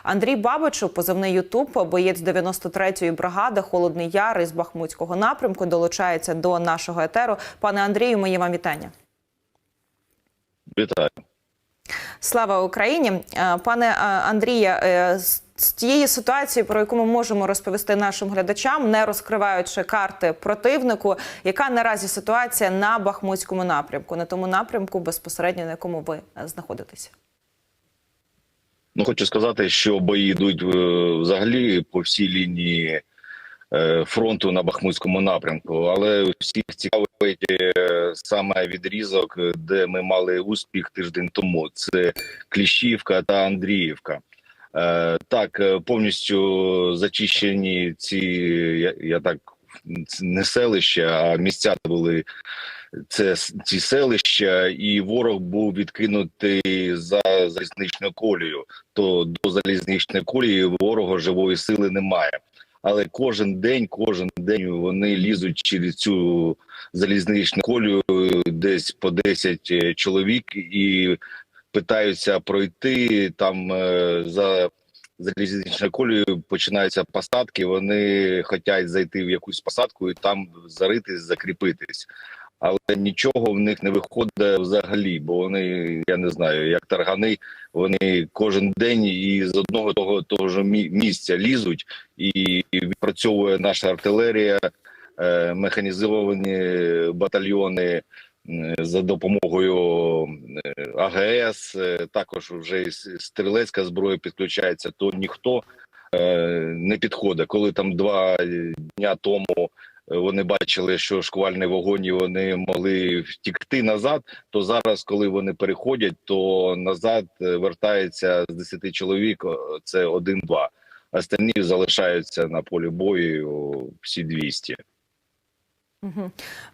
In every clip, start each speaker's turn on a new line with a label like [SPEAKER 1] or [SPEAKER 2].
[SPEAKER 1] Андрій Бабичев, позивний Ютуб, боєць 93-ї бригади «Холодний Яр» із Бахмутського напрямку, долучається до нашого етеру. Пане Андрію, мої вам вітання.
[SPEAKER 2] Вітаю.
[SPEAKER 1] Слава Україні! Пане Андрія, з тієї ситуації, про яку ми можемо розповісти нашим глядачам, не розкриваючи карти противнику, яка наразі ситуація на Бахмутському напрямку, на тому напрямку, безпосередньо на якому ви знаходитеся?
[SPEAKER 2] Хочу сказати, що бої йдуть взагалі по всій лінії фронту на Бахмутському напрямку, але всіх цікавить саме відрізок, де ми мали успіх тиждень тому. Це Кліщівка та Андріївка. Так, повністю зачищені не селища, а місця були ці селища, і ворог був відкинутий за залізничну колію. То до залізничної колії ворога живої сили немає. Але кожен день вони лізуть через цю залізничну колію, десь по 10 чоловік, і питаються пройти. Там за залізничною колією починаються посадки, вони хочуть зайти в якусь посадку і там заритись, закріпитись. Але нічого в них не виходить взагалі, бо вони, я не знаю, як таргани, вони кожен день із одного того ж місця лізуть, і відпрацьовує наша артилерія, механізовані батальйони за допомогою АГС, також вже і стрілецька зброя підключається, то ніхто не підходить. Коли там 2 дня тому вони бачили, що шквальний вогонь, і вони могли втікти назад, то зараз, коли вони переходять, то назад вертається з 10 чоловік, це 1-2. Остальні залишаються на полі бою всі 200.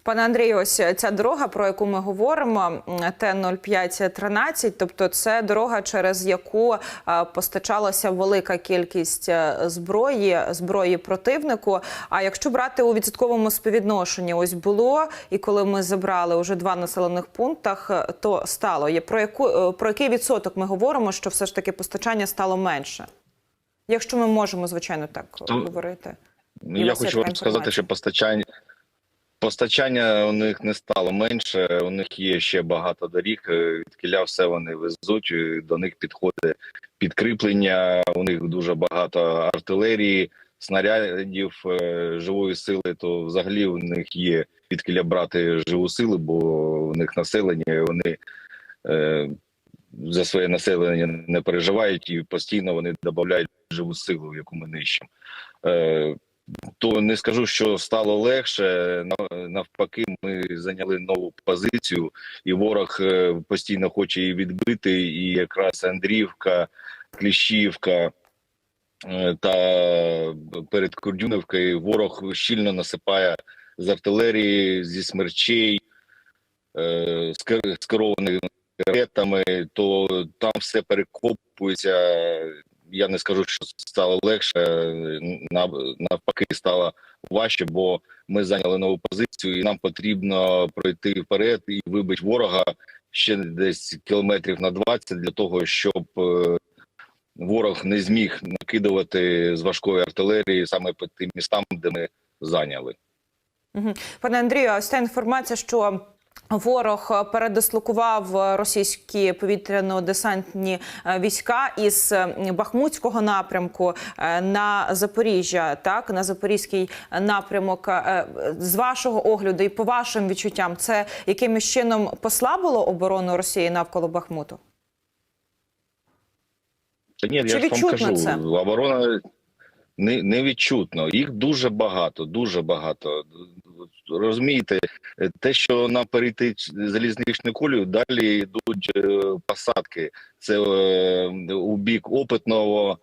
[SPEAKER 1] Пане Андрію, ось ця дорога, про яку ми говоримо, Т-0513, тобто це дорога, через яку постачалася велика кількість зброї противнику. А якщо брати у відсотковому співвідношенні, ось було, і коли ми забрали вже 2 населених пунктах, то стало. Про який відсоток ми говоримо, що все ж таки постачання стало менше? Якщо ми можемо, звичайно, так говорити.
[SPEAKER 2] Я хочу вам сказати, що постачання у них не стало менше, у них є ще багато доріг, відкіля все вони везуть, до них підходить підкріплення, у них дуже багато артилерії, снарядів, живої сили, то взагалі у них є відкіля брати живу силу, бо у них населення, вони за своє населення не переживають і постійно вони додають живу силу, яку ми нищимо. То не скажу, що стало легше, навпаки, ми зайняли нову позицію, і ворог постійно хоче її відбити, і якраз Андріївка, Кліщівка та перед Курдюмівкою ворог щільно насипає з артилерії, зі смерчей, з керованими ракетами, то там все перекопується. Я не скажу, що стало легше, навпаки стало важче, бо ми зайняли нову позицію і нам потрібно пройти вперед і вибити ворога ще десь кілометрів на 20 для того, щоб ворог не зміг накидувати з важкої артилерії саме по тим містам, де ми зайняли.
[SPEAKER 1] Пане Андрію, ось ця інформація, що ворог передислокував російські повітряно-десантні війська із Бахмутського напрямку на Запоріжжя, так, на Запорізький напрямок. З вашого огляду і по вашим відчуттям, це якимось чином послабило оборону Росії навколо Бахмуту?
[SPEAKER 2] Ні, я ж вам кажу, це? Оборона не відчутно. Їх дуже багато, дуже багато. Розумієте, те, що нам перейти залізничну колію, далі йдуть посадки. Це у бік Опитного,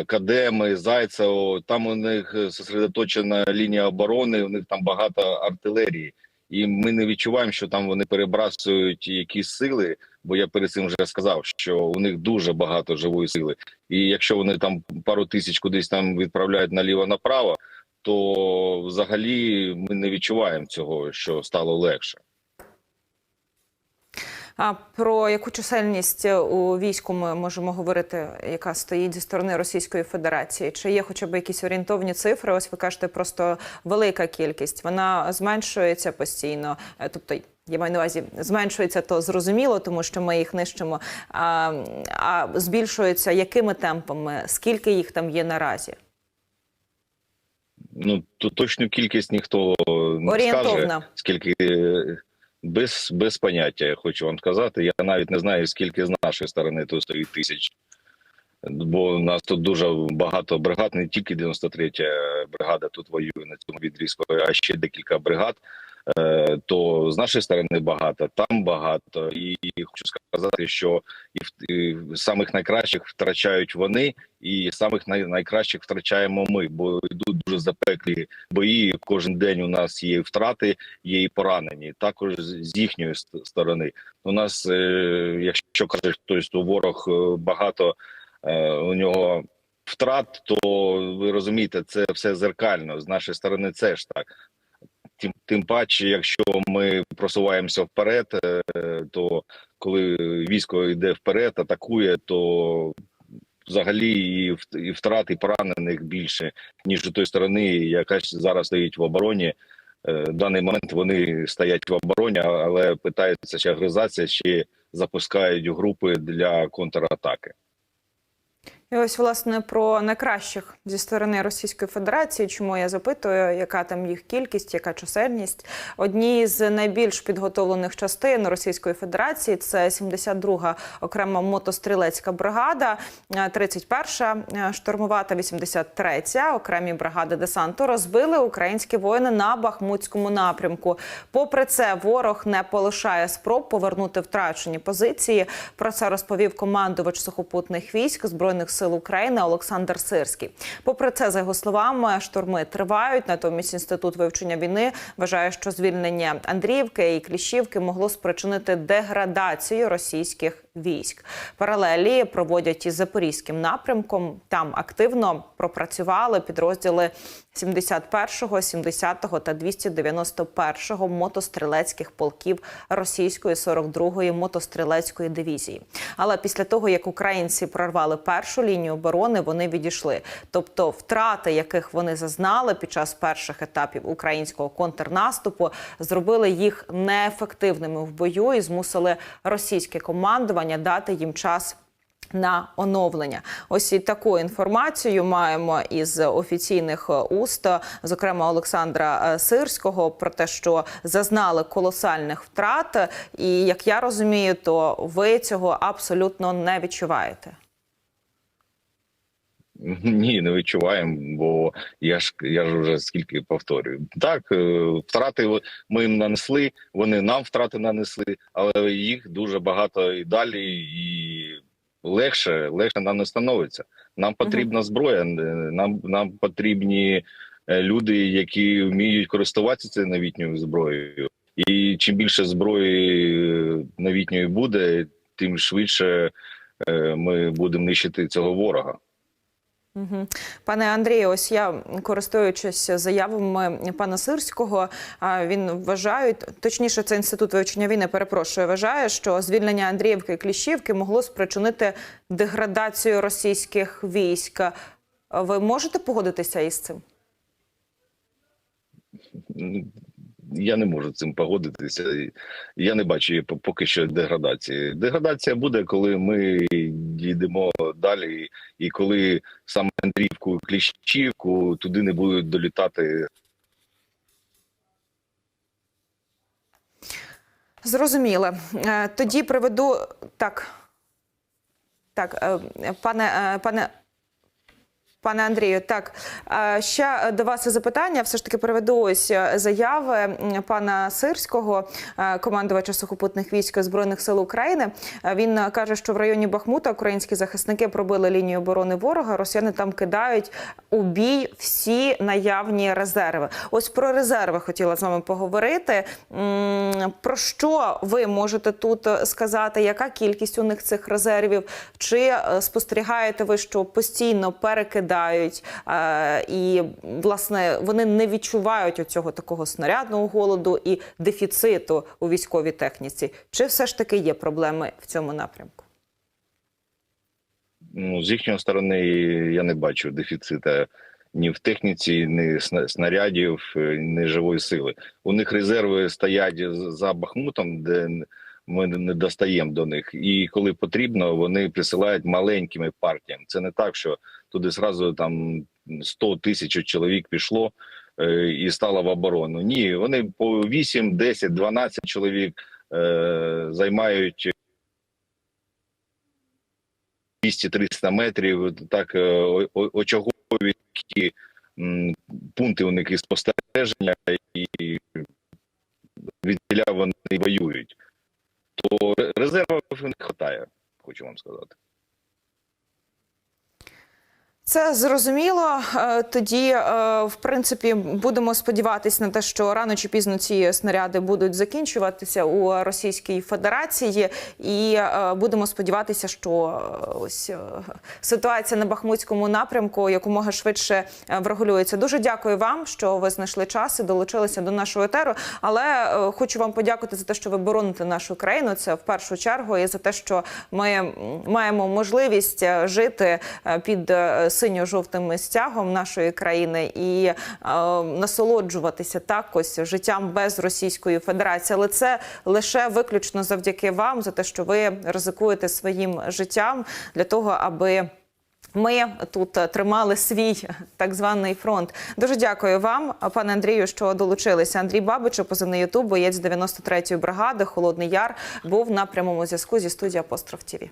[SPEAKER 2] Кадеми, Зайцево. Там у них зосередоточена лінія оборони, у них там багато артилерії. І ми не відчуваємо, що там вони перебрасують якісь сили, бо я перед цим вже сказав, що у них дуже багато живої сили. І якщо вони там пару тисяч кудись там відправляють наліво-направо, то взагалі ми не відчуваємо цього, що стало легше.
[SPEAKER 1] А про яку чисельність у війську ми можемо говорити, яка стоїть зі сторони Російської Федерації? Чи є хоча б якісь орієнтовні цифри? Ось ви кажете, просто велика кількість. Вона зменшується постійно, тобто я маю на увазі, зменшується, то зрозуміло, тому що ми їх нищимо, а збільшується якими темпами? Скільки їх там є наразі?
[SPEAKER 2] Ну, то точну кількість ніхто не скаже, скільки без поняття, я хочу вам сказати. Я навіть не знаю, скільки з нашої сторони тут стоїть тисяч. Бо у нас тут дуже багато бригад, не тільки 93-я бригада тут воює на цьому відрізку, а ще декілька бригад. То з нашої сторони багато, там багато. І хочу сказати, що і самих найкращих втрачають вони, і самих найкращих втрачаємо ми, бо йдуть дуже запеклі бої. Кожен день у нас є втрати, є і поранені. Також з їхньої сторони. У нас, якщо кажуть, тобто ворог багато, у нього втрат, то ви розумієте, це все зеркально. З нашої сторони це ж так. Тим паче, якщо ми просуваємося вперед, то коли військо йде вперед, атакує, то взагалі і втрат, і поранених більше, ніж у той сторони, яка зараз стоїть в обороні. В даний момент вони стоять в обороні, але питаються ще агресація, ще запускають групи для контратаки.
[SPEAKER 1] І ось, власне, про найкращих зі сторони Російської Федерації, чому я запитую, яка там їх кількість, яка чисельність. Одні з найбільш підготовлених частин Російської Федерації – це 72-га окрема мотострілецька бригада, 31-ша штурмова та 83-я окремі бригади десанту розбили українські воїни на Бахмутському напрямку. Попри це, ворог не полишає спроб повернути втрачені позиції. Про це розповів командувач сухопутних військ Збройних сил України Олександр Сирський. Попри це, за його словами, штурми тривають. Натомість Інститут вивчення війни вважає, що звільнення Андріївки і Кліщівки могло спричинити деградацію російських військ. Паралелі проводять із Запорізьким напрямком. Там активно пропрацювали підрозділи 71-го, 70-го та 291-го мотострілецьких полків російської 42-ї мотострілецької дивізії. Але після того, як українці прорвали першу лінію оборони, вони відійшли. Тобто втрати, яких вони зазнали під час перших етапів українського контрнаступу, зробили їх неефективними в бою і змусили російське командування дати їм час на оновлення. Ось і таку інформацію маємо із офіційних уст, зокрема Олександра Сирського, про те, що зазнали колосальних втрат. І, як я розумію, то ви цього абсолютно не відчуваєте.
[SPEAKER 2] Ні, не відчуваємо, бо я ж вже скільки повторюю. Так, втрати ми їм нанесли, вони нам втрати нанесли, але їх дуже багато і далі, і легше нам не становиться. Нам потрібна зброя, нам потрібні люди, які вміють користуватися цією новітньою зброєю. І чим більше зброї новітньої буде, тим швидше ми будемо нищити цього ворога.
[SPEAKER 1] Пане Андрію, ось я, користуючись заявами пана Сирського, він вважає, точніше, це Інститут вивчення війни, перепрошую, вважає, що звільнення Андріївки і Кліщівки могло спричинити деградацію російських військ. Ви можете погодитися із цим?
[SPEAKER 2] Я не можу з цим погодитися. Я не бачу поки що деградації. Деградація буде, коли ми дійдемо далі, і коли саме Андріївку, Кліщівку туди не будуть долітати.
[SPEAKER 1] Зрозуміло. Тоді приведу... Пане Андрію, так, ще до вас запитання. Все ж таки приведу ось заяви пана Сирського, командувача сухопутних військ Збройних сил України. Він каже, що в районі Бахмута українські захисники пробили лінію оборони ворога, росіяни там кидають у бій всі наявні резерви. Ось про резерви хотіла з вами поговорити. Про що ви можете тут сказати? Яка кількість у них цих резервів? Чи спостерігаєте ви, що постійно перекидають доїдають, і, власне, вони не відчувають оцього такого снарядного голоду і дефіциту у військовій техніці. Чи все ж таки є проблеми в цьому напрямку?
[SPEAKER 2] Ну, з їхньої сторони я не бачу дефіциту ні в техніці, ні снарядів, ні живої сили. У них резерви стоять за Бахмутом, де ми не достаємо до них. І коли потрібно, вони присилають маленькими партіями. Це не так, що туди зразу там 100 тисяч чоловік пішло і стало в оборону. Ні, вони по 8, 10, 12 чоловік займають 200-300 метрів, так очагові пункти у них і спостереження, і відділя вони воюють. То резервів не вистачає, хочу вам сказати.
[SPEAKER 1] Це зрозуміло. Тоді, в принципі, будемо сподіватися на те, що рано чи пізно ці снаряди будуть закінчуватися у Російській Федерації. І будемо сподіватися, що ось ситуація на Бахмутському напрямку якомога швидше врегулюється. Дуже дякую вам, що ви знайшли час і долучилися до нашого етеру. Але хочу вам подякувати за те, що ви бороните нашу країну. Це в першу чергу. І за те, що ми маємо можливість жити під синьо-жовтим стягом нашої країни і насолоджуватися так ось життям без Російської Федерації. Але це лише виключно завдяки вам, за те, що ви ризикуєте своїм життям для того, аби ми тут тримали свій так званий фронт. Дуже дякую вам, пане Андрію, що долучилися. Андрій Бабичев, позивний Ютуб, боєць 93-ї бригади, Холодний Яр, був на прямому зв'язку зі студії Апостроф ТІВІ.